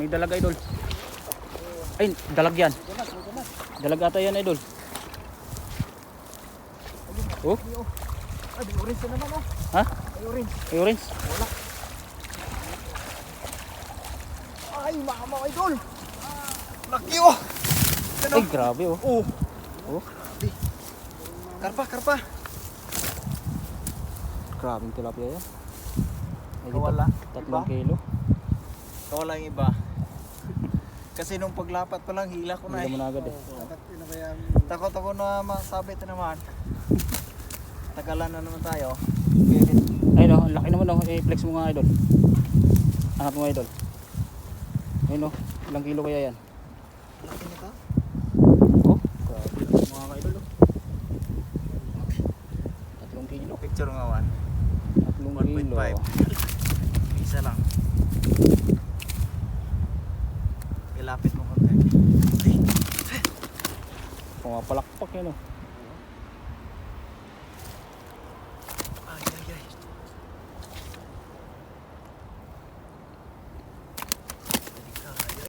Daming dalag idol. Ay, dalag yan. Dalag ata yan idol. Oh? Ay, may orange na naman oh. Ha? May orange. Ay, orange. Wala. Ay, mama idol. Laki oh. Ano? Ay, grabe oh. Oh. Oh, Karpa, karpa. grabing tilapia yan. Ay, Kawala. 3 Iba? kilo. Kawala yung iba. Kasi nung paglapat pa lang, hila ko na Hindi eh. mo na agad eh. Takot ako na masabit na naman. Tagalan na naman tayo. Ay no, ang laki naman oh. I-flex mo nga idol. Angat mo idol. Ayun oh, ilang kilo kaya yan? Laki nito? Oh, grabe mga idol oh. 3 kilo. Picture nga wan. 3 kilo. 1.5. Isa lang. Ilapit mo konti. Pumapalakpak yan oh.